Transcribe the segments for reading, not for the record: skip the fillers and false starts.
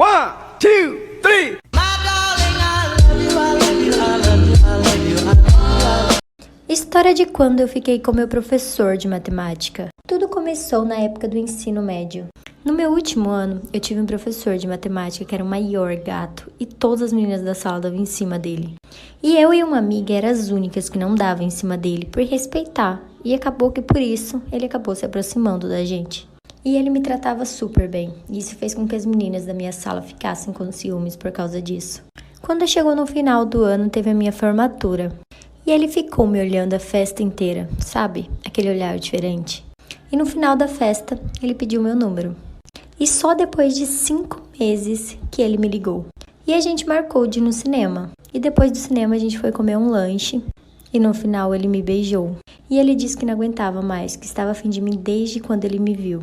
One, two, three. História de quando eu fiquei com meu professor de matemática. Tudo começou na época do ensino médio. No meu último ano, eu tive um professor de matemática que era o maior gato e todas as meninas da sala davam em cima dele. E eu e uma amiga eram as únicas que não davam em cima dele por respeitar. E acabou que por isso ele acabou se aproximando da gente. E ele me tratava super bem. E isso fez com que as meninas da minha sala ficassem com ciúmes por causa disso. Quando chegou no final do ano, teve a minha formatura. E ele ficou me olhando a festa inteira, sabe? Aquele olhar diferente. E no final da festa, ele pediu meu número. E só depois de 5 meses que ele me ligou. E a gente marcou de ir no cinema. E depois do cinema a gente foi comer um lanche. E no final ele me beijou. E ele disse que não aguentava mais, que estava afim de mim desde quando ele me viu.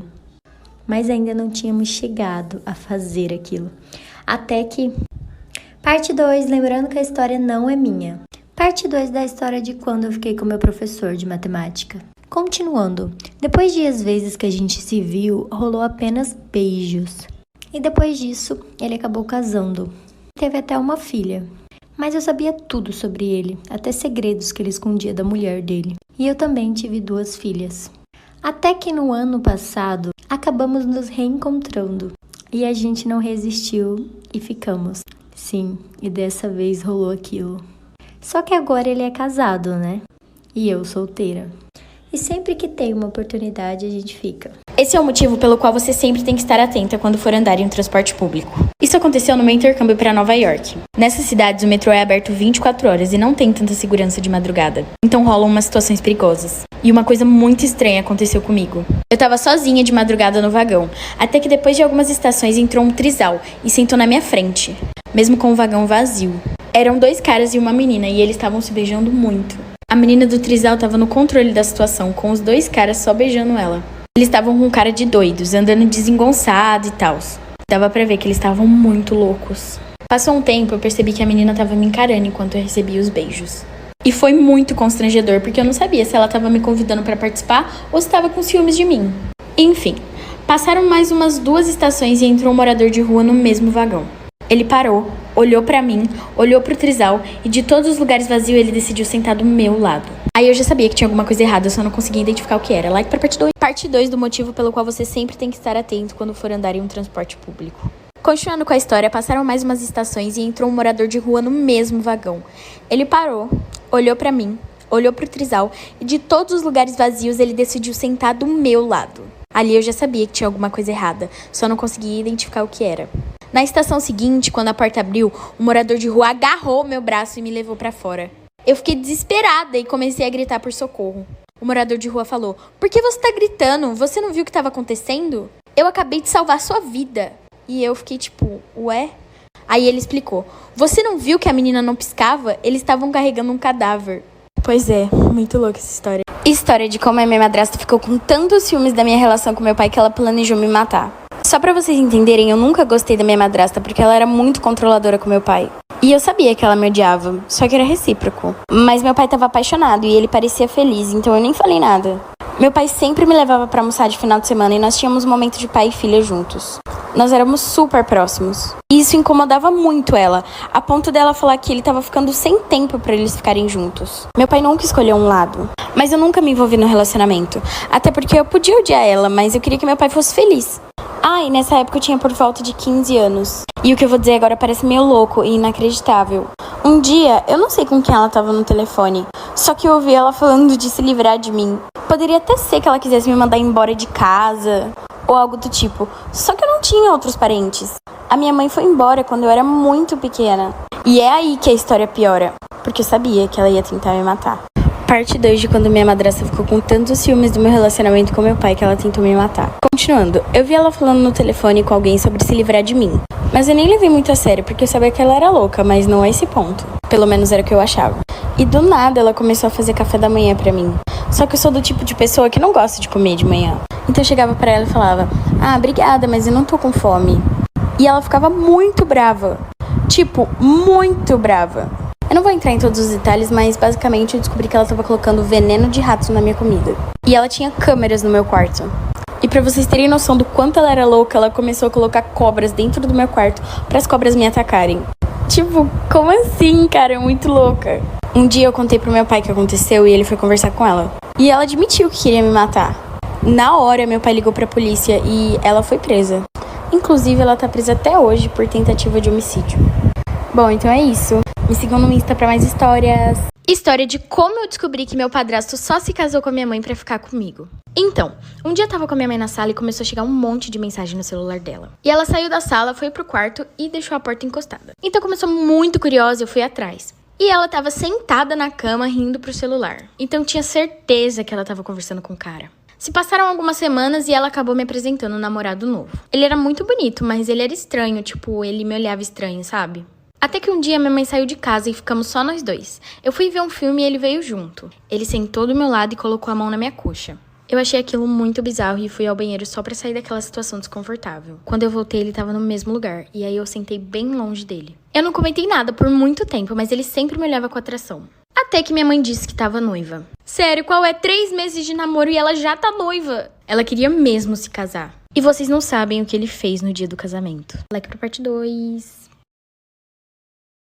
Mas ainda não tínhamos chegado a fazer aquilo. Até que... Parte 2, lembrando que a história não é minha. Parte 2 da história de quando eu fiquei com meu professor de matemática. Continuando, depois de as vezes que a gente se viu, rolou apenas beijos. E depois disso, ele acabou casando. Teve até uma filha. Mas eu sabia tudo sobre ele, até segredos que ele escondia da mulher dele. E eu também tive 2 filhas. Até que no ano passado, acabamos nos reencontrando. E a gente não resistiu e ficamos. Sim, e dessa vez rolou aquilo. Só que agora ele é casado, né? E eu solteira. E sempre que tem uma oportunidade, a gente fica. Esse é o motivo pelo qual você sempre tem que estar atenta quando for andar em um transporte público. Isso aconteceu no meu intercâmbio para Nova York. Nessas cidades, o metrô é aberto 24 horas e não tem tanta segurança de madrugada. Então rolam umas situações perigosas. E uma coisa muito estranha aconteceu comigo. Eu tava sozinha de madrugada no vagão, até que depois de algumas estações entrou um trisal e sentou na minha frente, mesmo com o vagão vazio. Eram 2 caras e uma menina e eles estavam se beijando muito. A menina do trisal estava no controle da situação, com os 2 caras só beijando ela. Eles estavam com cara de doidos, andando desengonçado e tal. Dava pra ver que eles estavam muito loucos. Passou um tempo, eu percebi que a menina estava me encarando enquanto eu recebia os beijos. E foi muito constrangedor, porque eu não sabia se ela estava me convidando para participar ou se estava com ciúmes de mim. Enfim, passaram mais umas 2 estações e entrou um morador de rua no mesmo vagão. Ele parou, olhou pra mim, olhou pro trisal e de todos os lugares vazios ele decidiu sentar do meu lado. Aí eu já sabia que tinha alguma coisa errada, eu só não conseguia identificar o que era. Like pra parte 2. Parte 2 do motivo pelo qual você sempre tem que estar atento quando for andar em um transporte público. Continuando com a história, passaram mais umas estações e entrou um morador de rua no mesmo vagão. Ele parou, olhou pra mim, olhou pro trisal e de todos os lugares vazios ele decidiu sentar do meu lado. Ali eu já sabia que tinha alguma coisa errada, só não conseguia identificar o que era. Na estação seguinte, quando a porta abriu, o morador de rua agarrou meu braço e me levou pra fora. Eu fiquei desesperada e comecei a gritar por socorro. O morador de rua falou: "Por que você tá gritando? Você não viu o que estava acontecendo? Eu acabei de salvar sua vida." E eu fiquei tipo, ué? Aí ele explicou: "Você não viu que a menina não piscava? Eles estavam carregando um cadáver." Pois é, muito louca essa história. História de como a minha madrasta ficou com tantos ciúmes da minha relação com meu pai que ela planejou me matar. Só pra vocês entenderem, eu nunca gostei da minha madrasta porque ela era muito controladora com meu pai. E eu sabia que ela me odiava, só que era recíproco. Mas meu pai tava apaixonado e ele parecia feliz, então eu nem falei nada. Meu pai sempre me levava pra almoçar de final de semana e nós tínhamos um momento de pai e filha juntos. Nós éramos super próximos. E isso incomodava muito ela, a ponto dela falar que ele tava ficando sem tempo pra eles ficarem juntos. Meu pai nunca escolheu um lado. Mas eu nunca me envolvi no relacionamento. Até porque eu podia odiar ela, mas eu queria que meu pai fosse feliz. Ah, e nessa época eu tinha por volta de 15 anos. E o que eu vou dizer agora parece meio louco e inacreditável. Um dia, eu não sei com quem ela tava no telefone, só que eu ouvi ela falando de se livrar de mim. Poderia até ser que ela quisesse me mandar embora de casa, ou algo do tipo. Só que eu não tinha outros parentes. A minha mãe foi embora quando eu era muito pequena. E é aí que a história piora, porque eu sabia que ela ia tentar me matar. Parte 2 de quando minha madrasta ficou com tantos ciúmes do meu relacionamento com meu pai que ela tentou me matar. Continuando, eu vi ela falando no telefone com alguém sobre se livrar de mim. Mas eu nem levei muito a sério, porque eu sabia que ela era louca, mas não a esse ponto. Pelo menos era o que eu achava. E do nada ela começou a fazer café da manhã pra mim. Só que eu sou do tipo de pessoa que não gosta de comer de manhã. Então eu chegava pra ela e falava: "Ah, obrigada, mas eu não tô com fome." E ela ficava muito brava. Tipo, muito brava. Eu não vou entrar em todos os detalhes, mas basicamente eu descobri que ela estava colocando veneno de rato na minha comida. E ela tinha câmeras no meu quarto. E pra vocês terem noção do quanto ela era louca, ela começou a colocar cobras dentro do meu quarto para as cobras me atacarem. Tipo, como assim, cara? É muito louca. Um dia eu contei pro meu pai o que aconteceu e ele foi conversar com ela. E ela admitiu que queria me matar. Na hora, meu pai ligou pra polícia e ela foi presa. Inclusive, ela tá presa até hoje por tentativa de homicídio. Bom, então é isso. Me sigam no Insta pra mais histórias. História de como eu descobri que meu padrasto só se casou com a minha mãe pra ficar comigo. Então, um dia eu tava com a minha mãe na sala e começou a chegar um monte de mensagem no celular dela. E ela saiu da sala, foi pro quarto e deixou a porta encostada. Então, como eu sou muito curiosa, eu fui atrás. E ela tava sentada na cama rindo pro celular. Então, eu tinha certeza que ela tava conversando com o cara. Se passaram algumas semanas e ela acabou me apresentando um namorado novo. Ele era muito bonito, mas ele era estranho, tipo, ele me olhava estranho, sabe? Até que um dia minha mãe saiu de casa e ficamos só nós dois. Eu fui ver um filme e ele veio junto. Ele sentou do meu lado e colocou a mão na minha coxa. Eu achei aquilo muito bizarro e fui ao banheiro só pra sair daquela situação desconfortável. Quando eu voltei, ele tava no mesmo lugar, e aí eu sentei bem longe dele. Eu não comentei nada por muito tempo, mas ele sempre me olhava com atração. Até que minha mãe disse que tava noiva. Sério, qual é 3 meses de namoro e ela já tá noiva? Ela queria mesmo se casar. E vocês não sabem o que ele fez no dia do casamento. Like pra parte 2.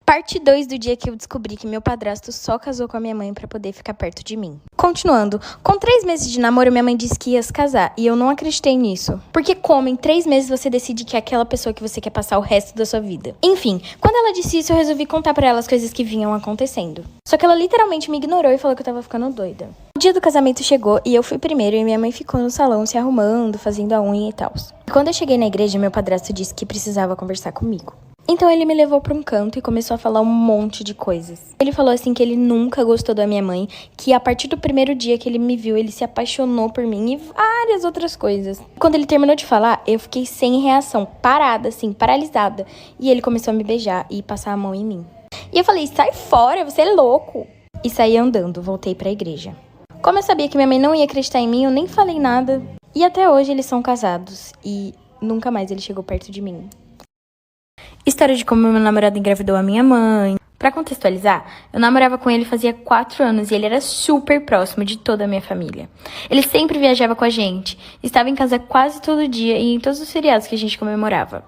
Parte 2 do dia que eu descobri que meu padrasto só casou com a minha mãe pra poder ficar perto de mim. Continuando, com 3 meses de namoro, minha mãe disse que ia se casar, e eu não acreditei nisso. Porque como em 3 meses você decide que é aquela pessoa que você quer passar o resto da sua vida? Enfim, quando ela disse isso, eu resolvi contar pra ela as coisas que vinham acontecendo. Só que ela literalmente me ignorou e falou que eu tava ficando doida. O dia do casamento chegou e eu fui primeiro e minha mãe ficou no salão se arrumando, fazendo a unha e tal. Quando eu cheguei na igreja, meu padrasto disse que precisava conversar comigo. Então ele me levou pra um canto e começou a falar um monte de coisas. Ele falou assim que ele nunca gostou da minha mãe, que a partir do primeiro dia que ele me viu, ele se apaixonou por mim e várias outras coisas. Quando ele terminou de falar, eu fiquei sem reação, parada assim, paralisada. E ele começou a me beijar e passar a mão em mim. E eu falei, sai fora, você é louco. E saí andando, voltei pra igreja. Como eu sabia que minha mãe não ia acreditar em mim, eu nem falei nada. E até hoje eles são casados e nunca mais ele chegou perto de mim. História de como meu namorado engravidou a minha mãe. Pra contextualizar, eu namorava com ele fazia 4 anos e ele era super próximo de toda a minha família. Ele sempre viajava com a gente, estava em casa quase todo dia e em todos os feriados que a gente comemorava.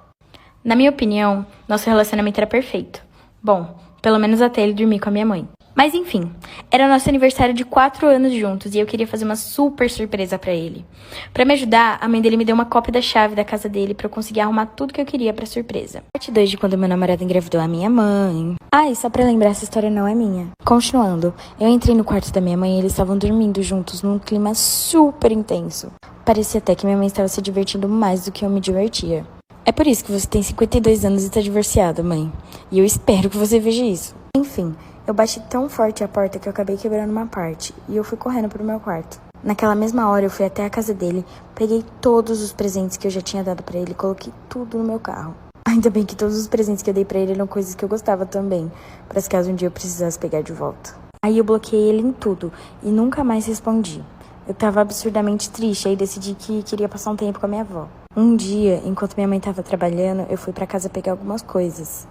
Na minha opinião, nosso relacionamento era perfeito. Bom, pelo menos até ele dormir com a minha mãe. Mas enfim, era nosso aniversário de 4 anos juntos e eu queria fazer uma super surpresa pra ele. Pra me ajudar, a mãe dele me deu uma cópia da chave da casa dele pra eu conseguir arrumar tudo que eu queria pra surpresa. Parte 2 de quando meu namorado engravidou a minha mãe. E só pra lembrar, essa história não é minha. Continuando, eu entrei no quarto da minha mãe e eles estavam dormindo juntos num clima super intenso. Parecia até que minha mãe estava se divertindo mais do que eu me divertia. É por isso que você tem 52 anos e tá divorciada, mãe. E eu espero que você veja isso. Enfim, eu bati tão forte a porta que eu acabei quebrando uma parte e eu fui correndo pro meu quarto. Naquela mesma hora eu fui até a casa dele, peguei todos os presentes que eu já tinha dado pra ele e coloquei tudo no meu carro. Ainda bem que todos os presentes que eu dei pra ele eram coisas que eu gostava também, pra se caso um dia eu precisasse pegar de volta. Aí eu bloqueei ele em tudo e nunca mais respondi. Eu tava absurdamente triste, aí decidi que queria passar um tempo com a minha avó. Um dia, enquanto minha mãe tava trabalhando, eu fui pra casa pegar algumas coisas.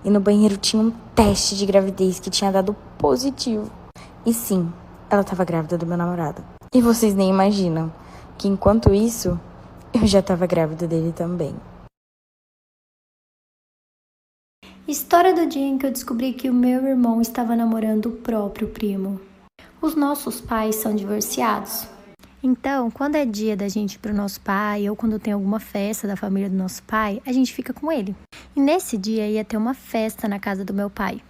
E no banheiro tinha um teste de gravidez que tinha dado positivo. E sim, ela tava grávida do meu namorado. E vocês nem imaginam que enquanto isso, eu já tava grávida dele também. História do dia em que eu descobri que o meu irmão estava namorando o próprio primo. Os nossos pais são divorciados. Então, quando é dia da gente ir pro nosso pai, ou quando tem alguma festa da família do nosso pai, a gente fica com ele. E nesse dia ia ter uma festa na casa do meu pai.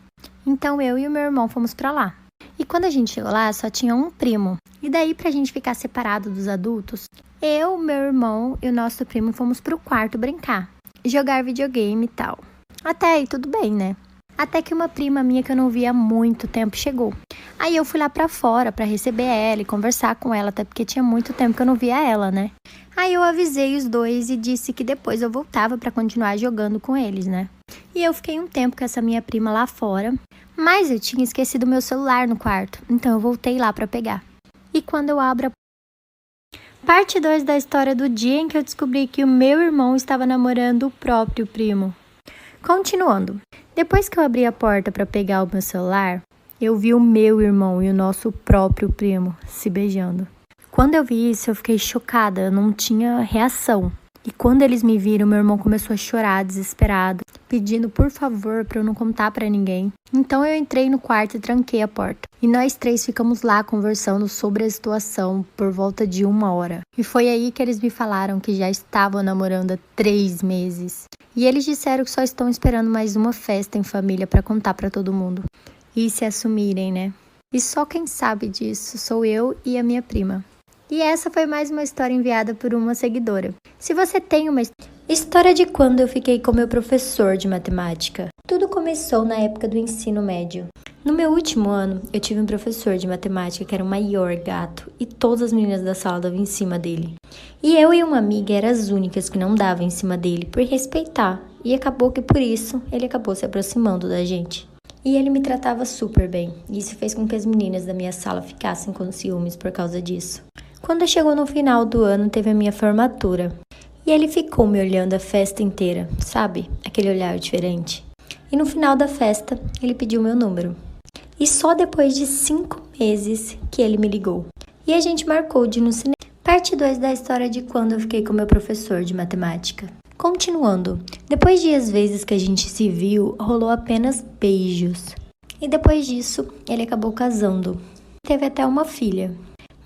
Então eu e o meu irmão fomos pra lá. E quando a gente chegou lá, só tinha um primo. E daí, pra gente ficar separado dos adultos, eu, meu irmão e o nosso primo fomos pro quarto brincar, jogar videogame e tal. Até aí tudo bem, né? Até que uma prima minha que eu não via há muito tempo chegou. Aí eu fui lá pra fora pra receber ela e conversar com ela, até porque tinha muito tempo que eu não via ela, né? Aí eu avisei os dois e disse que depois eu voltava pra continuar jogando com eles, né? E eu fiquei um tempo com essa minha prima lá fora, mas eu tinha esquecido meu celular no quarto, então eu voltei lá pra pegar. E quando eu abro a parte 2 da história do dia em que eu descobri que o meu irmão estava namorando o próprio primo. Continuando, depois que eu abri a porta para pegar o meu celular, eu vi o meu irmão e o nosso próprio primo se beijando. Quando eu vi isso, eu fiquei chocada, eu não tinha reação. E quando eles me viram, meu irmão começou a chorar, desesperado, pedindo por favor para eu não contar para ninguém. Então eu entrei no quarto e tranquei a porta. E nós três ficamos lá conversando sobre a situação por volta de 1 hora. E foi aí que eles me falaram que já estavam namorando há 3 meses. E eles disseram que só estão esperando mais uma festa em família para contar para todo mundo. E se assumirem, né? E só quem sabe disso sou eu e a minha prima. E essa foi mais uma história enviada por uma seguidora. Se você tem uma história de quando eu fiquei com meu professor de matemática. Tudo começou na época do ensino médio. No meu último ano, eu tive um professor de matemática que era o maior gato e todas as meninas da sala davam em cima dele. E eu e uma amiga eram as únicas que não davam em cima dele por respeitar. E acabou que por isso ele acabou se aproximando da gente. E ele me tratava super bem. E isso fez com que as meninas da minha sala ficassem com ciúmes por causa disso. Quando chegou no final do ano, teve a minha formatura. E ele ficou me olhando a festa inteira, sabe? Aquele olhar diferente. E no final da festa, ele pediu meu número. E só depois de 5 meses que ele me ligou. E a gente marcou de ir no cinema. Parte 2 da história de quando eu fiquei com meu professor de matemática. Continuando, depois de as vezes que a gente se viu, rolou apenas beijos. E depois disso, ele acabou casando. Teve até uma filha.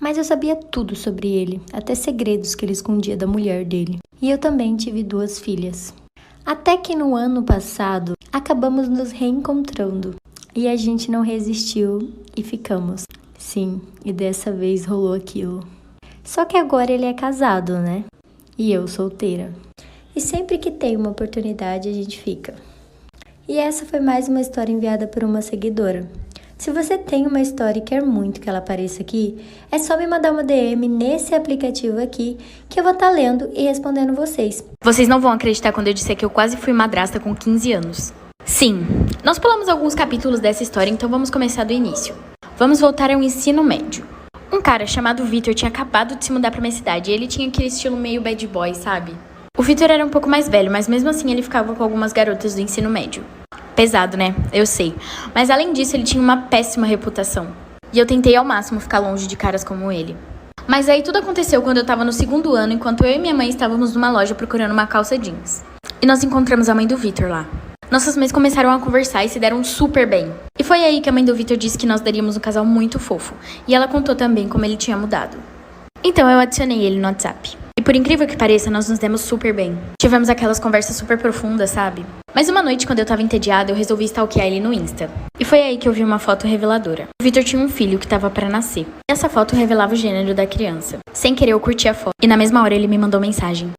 Mas eu sabia tudo sobre ele, até segredos que ele escondia da mulher dele. E eu também tive 2 filhas. Até que no ano passado, acabamos nos reencontrando. E a gente não resistiu e ficamos. Sim, e dessa vez rolou aquilo. Só que agora ele é casado, né? E eu solteira. E sempre que tem uma oportunidade, a gente fica. E essa foi mais uma história enviada por uma seguidora. Se você tem uma história e quer muito que ela apareça aqui, é só me mandar uma DM nesse aplicativo aqui que eu vou estar lendo e respondendo vocês. Vocês não vão acreditar quando eu disser que eu quase fui madrasta com 15 anos. Sim, nós pulamos alguns capítulos dessa história, então vamos começar do início. Vamos voltar ao ensino médio. Um cara chamado Vitor tinha acabado de se mudar pra minha cidade e ele tinha aquele estilo meio bad boy, sabe? O Vitor era um pouco mais velho, mas mesmo assim ele ficava com algumas garotas do ensino médio. Pesado, né? Eu sei. Mas além disso, ele tinha uma péssima reputação. E eu tentei ao máximo ficar longe de caras como ele. Mas aí tudo aconteceu quando eu tava no 2º ano, enquanto eu e minha mãe estávamos numa loja procurando uma calça jeans. E nós encontramos a mãe do Vitor lá. Nossas mães começaram a conversar e se deram super bem. E foi aí que a mãe do Vitor disse que nós daríamos um casal muito fofo. E ela contou também como ele tinha mudado. Então eu adicionei ele no WhatsApp. E por incrível que pareça, nós nos demos super bem. Tivemos aquelas conversas super profundas, sabe? Mas uma noite, quando eu tava entediada, eu resolvi stalkear ele no Insta. E foi aí que eu vi uma foto reveladora. O Vitor tinha um filho que tava pra nascer. E essa foto revelava o gênero da criança. Sem querer, eu curti a foto. E na mesma hora, ele me mandou mensagem.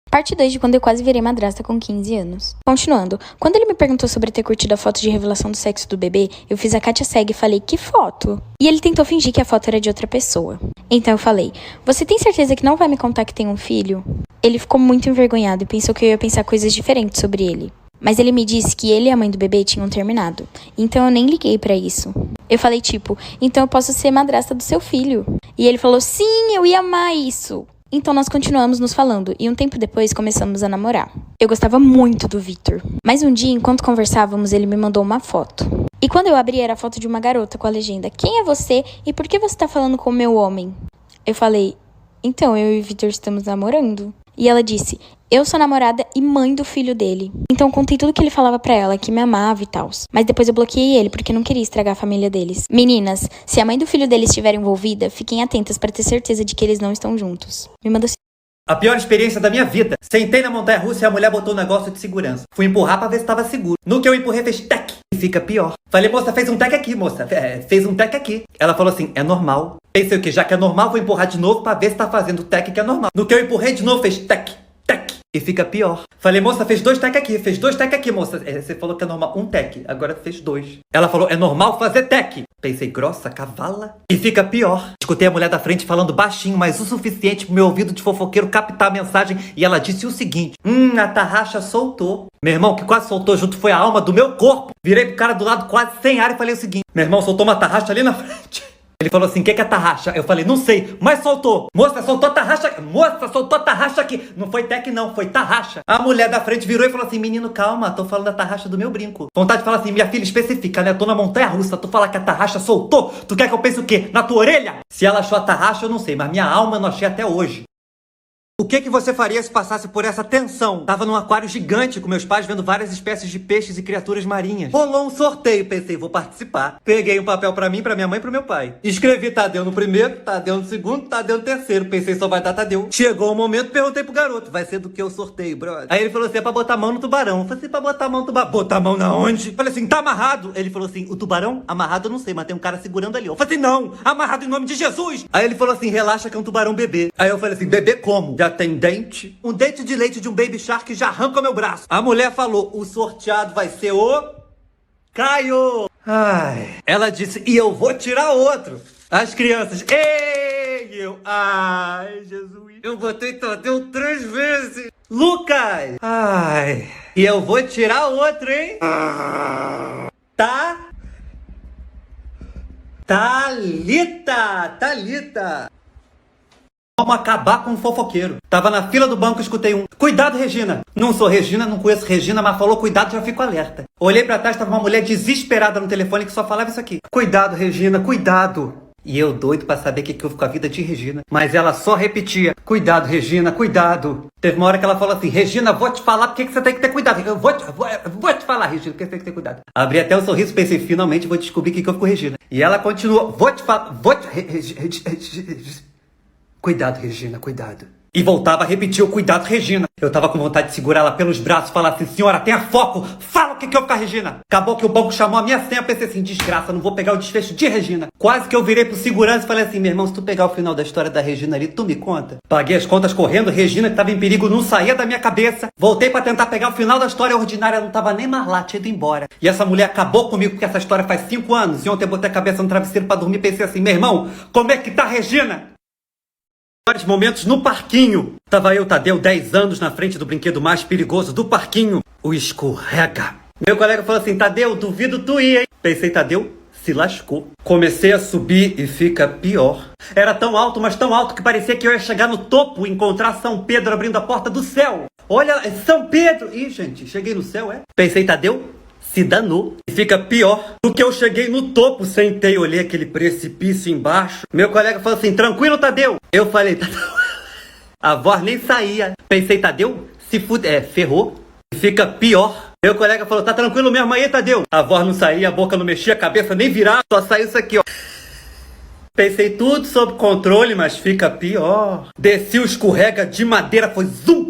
Parte 2 de quando eu quase virei madrasta com 15 anos. Continuando, quando ele me perguntou sobre ter curtido a foto de revelação do sexo do bebê, eu fiz a Kátia cega e falei, que foto? E ele tentou fingir que a foto era de outra pessoa. Então eu falei, você tem certeza que não vai me contar que tem um filho? Ele ficou muito envergonhado e pensou que eu ia pensar coisas diferentes sobre ele. Mas ele me disse que ele e a mãe do bebê tinham terminado. Então eu nem liguei pra isso. Eu falei tipo, então eu posso ser madrasta do seu filho. E ele falou, sim, eu ia amar isso. Então nós continuamos nos falando e um tempo depois começamos a namorar. Eu gostava muito do Vitor. Mas um dia, enquanto conversávamos, ele me mandou uma foto. E quando eu abri, era a foto de uma garota com a legenda, quem é você e por que você tá falando com o meu homem? Eu falei, então eu e o Vitor estamos namorando. E ela disse, eu sou namorada e mãe do filho dele. Então eu contei tudo que ele falava pra ela, que me amava e tal. Mas depois eu bloqueei ele, porque não queria estragar a família deles. Meninas, se a mãe do filho deles estiver envolvida, fiquem atentas pra ter certeza de que eles não estão juntos. Me manda... A pior experiência da minha vida. Sentei na montanha-russa e a mulher botou um negócio de segurança. Fui empurrar pra ver se tava seguro. No que eu empurrei, fez tec. E fica pior. Falei, moça, fez um tec aqui, moça. Fez um tec aqui. Ela falou assim, é normal. Pensei o que, já que é normal, vou empurrar de novo pra ver se tá fazendo tec que é normal. No que eu empurrei de novo, fez tec. Tec. E fica pior. Falei, moça, fez 2 tec aqui. Fez 2 tec aqui, moça. Você falou que é normal. 1 tec. Agora fez 2. Ela falou, é normal fazer tec. Pensei, grossa, cavala. E fica pior. Escutei a mulher da frente falando baixinho, mas o suficiente pro meu ouvido de fofoqueiro captar a mensagem. E ela disse o seguinte, a tarraxa soltou. Meu irmão, que quase soltou junto foi a alma do meu corpo. Virei pro cara do lado quase sem ar e falei o seguinte, meu irmão soltou uma tarraxa ali na frente. Ele falou assim, o que é tarraxa? Eu falei, não sei, mas soltou. Moça, soltou a tarraxa. Moça, soltou a tarraxa aqui. Não foi tec não, foi tarraxa. A mulher da frente virou e falou assim, menino, calma, tô falando da tarraxa do meu brinco. Vontade de falar assim, minha filha especifica, né? Tô na montanha-russa, tu fala que a tarraxa soltou. Tu quer que eu pense o quê? Na tua orelha? Se ela achou a tarraxa, eu não sei, mas minha alma eu não achei até hoje. O que você faria se passasse por essa tensão? Tava num aquário gigante com meus pais vendo várias espécies de peixes e criaturas marinhas. Rolou um sorteio, pensei, vou participar. Peguei um papel pra mim, pra minha mãe e pro meu pai. Escrevi Tadeu no primeiro, Tadeu no segundo, Tadeu no terceiro. Pensei, só vai dar Tadeu. Chegou o momento, perguntei pro garoto, vai ser do que o sorteio, brother? Aí ele falou assim, é pra botar a mão no tubarão. Eu falei assim, pra botar a mão no tubarão. Botar a mão na onde? Falei assim, tá amarrado. Ele falou assim, o tubarão? Amarrado eu não sei, mas tem um cara segurando ali. Eu falei assim, não, amarrado em nome de Jesus. Aí ele falou assim, relaxa que é um tubarão bebê. Aí eu falei assim, bebê como? Já tem dente? Um dente de leite de um baby shark que já arranca meu braço. A mulher falou, o sorteado vai ser o... Caio! Ai. Ela disse, e eu vou tirar outro. As crianças, ei, eu... Ai, Jesus. Eu botei Tadeu 3 vezes. Lucas! Ai. E eu vou tirar outro, hein? Tá? Thalita! Vamos acabar com um fofoqueiro. Tava na fila do banco, escutei um. Cuidado, Regina. Não sou Regina, não conheço Regina, mas falou cuidado, já fico alerta. Olhei pra trás, tava uma mulher desesperada no telefone que só falava isso aqui. Cuidado, Regina, cuidado. E eu doido pra saber o que houve com a vida de Regina. Mas ela só repetia, cuidado, Regina, cuidado. Teve uma hora que ela falou assim, Regina, vou te falar porque que você tem que ter cuidado. Eu vou te falar, Regina, porque você tem que ter cuidado. Abri até o sorriso, pensei, finalmente vou descobrir o que houve com Regina. E ela continuou, cuidado, Regina, cuidado. E voltava a repetir o cuidado, Regina. Eu tava com vontade de segurar ela pelos braços e falar assim, senhora, tenha foco, fala o que houve com a Regina. Acabou que o banco chamou a minha senha, pensei assim, desgraça, não vou pegar o desfecho de Regina. Quase que eu virei pro segurança e falei assim, meu irmão, se tu pegar o final da história da Regina ali, tu me conta. Paguei as contas correndo, Regina que tava em perigo não saía da minha cabeça. Voltei pra tentar pegar o final da história ordinária, não tava nem mais lá, tinha ido embora. E essa mulher acabou comigo porque essa história faz 5 anos. E ontem eu botei a cabeça no travesseiro pra dormir e pensei assim, meu irmão, como é que tá a Regina? Vários momentos no parquinho. Tava eu, Tadeu, 10 anos na frente do brinquedo mais perigoso do parquinho, o escorrega. Meu colega falou assim, Tadeu, duvido tu ir, hein? Pensei, Tadeu, se lascou. Comecei a subir e fica pior. Era tão alto, mas tão alto que parecia que eu ia chegar no topo e encontrar São Pedro abrindo a porta do céu. Olha, São Pedro! Ih, gente, cheguei no céu, é? Pensei, Tadeu, se danou. E fica pior do que eu cheguei no topo, sentei, olhei aquele precipício embaixo. Meu colega falou assim, tranquilo, Tadeu? Eu falei, Tadeu... A voz nem saía. Pensei, Tadeu, se ferrou. E fica pior. Meu colega falou, tá tranquilo mesmo aí, Tadeu? A voz não saía, a boca não mexia, a cabeça nem virava, só saiu isso aqui, ó. Pensei tudo sob controle, mas fica pior. Desci o escorrega de madeira, foi zumpo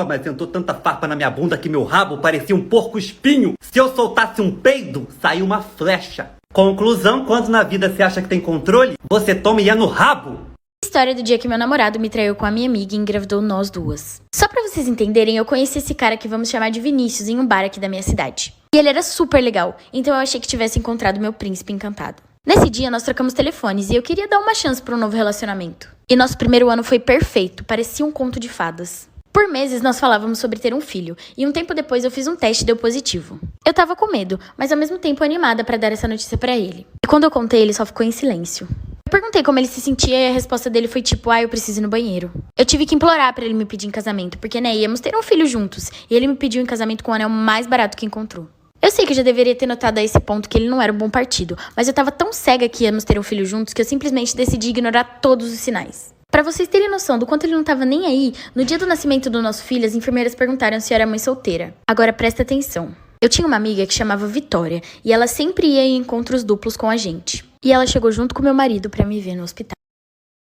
mas entrou tanta farpa na minha bunda que meu rabo parecia um porco espinho. Se eu soltasse um peido, saiu uma flecha. Conclusão, quando na vida você acha que tem controle, você toma e é no rabo. História do dia que meu namorado me traiu com a minha amiga e engravidou nós duas. Só pra vocês entenderem, eu conheci esse cara que vamos chamar de Vinícius em um bar aqui da minha cidade. E ele era super legal, então eu achei que tivesse encontrado meu príncipe encantado. Nesse dia, nós trocamos telefones e eu queria dar uma chance para um novo relacionamento. E nosso primeiro ano foi perfeito, parecia um conto de fadas. Por meses, nós falávamos sobre ter um filho, e um tempo depois eu fiz um teste e deu positivo. Eu tava com medo, mas ao mesmo tempo animada para dar essa notícia para ele. E quando eu contei, ele só ficou em silêncio. Eu perguntei como ele se sentia e a resposta dele foi tipo, eu preciso ir no banheiro. Eu tive que implorar para ele me pedir em casamento, porque íamos ter um filho juntos, e ele me pediu em casamento com o anel mais barato que encontrou. Eu sei que eu já deveria ter notado a esse ponto que ele não era um bom partido, mas eu tava tão cega que íamos ter um filho juntos que eu simplesmente decidi ignorar todos os sinais. Pra vocês terem noção do quanto ele não tava nem aí, no dia do nascimento do nosso filho, as enfermeiras perguntaram se eu era mãe solteira. Agora presta atenção. Eu tinha uma amiga que chamava Vitória, e ela sempre ia em encontros duplos com a gente. E ela chegou junto com meu marido pra me ver no hospital.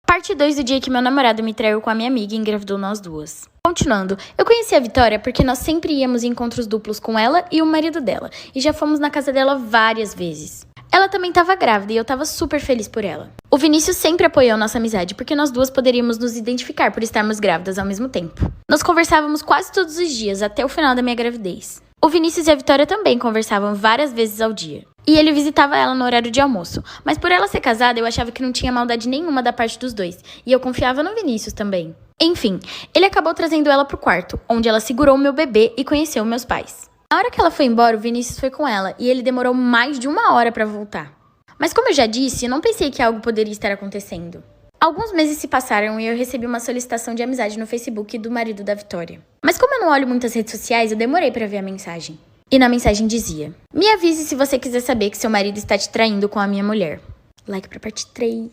Parte 2 do dia que meu namorado me traiu com a minha amiga e engravidou nós duas. Continuando, eu conheci a Vitória porque nós sempre íamos em encontros duplos com ela e o marido dela, e já fomos na casa dela várias vezes. Ela também estava grávida e eu estava super feliz por ela. O Vinícius sempre apoiou nossa amizade porque nós duas poderíamos nos identificar por estarmos grávidas ao mesmo tempo. Nós conversávamos quase todos os dias até o final da minha gravidez. O Vinícius e a Vitória também conversavam várias vezes ao dia. E ele visitava ela no horário de almoço. Mas por ela ser casada, eu achava que não tinha maldade nenhuma da parte dos dois. E eu confiava no Vinícius também. Enfim, ele acabou trazendo ela pro quarto, onde ela segurou o meu bebê e conheceu meus pais. Na hora que ela foi embora, o Vinícius foi com ela. E ele demorou mais de 1 hora pra voltar. Mas como eu já disse, não pensei que algo poderia estar acontecendo. Alguns meses se passaram e eu recebi uma solicitação de amizade no Facebook do marido da Vitória. Mas como eu não olho muitas redes sociais, eu demorei para ver a mensagem. E na mensagem dizia: me avise se você quiser saber que seu marido está te traindo com a minha mulher. Like pra parte 3.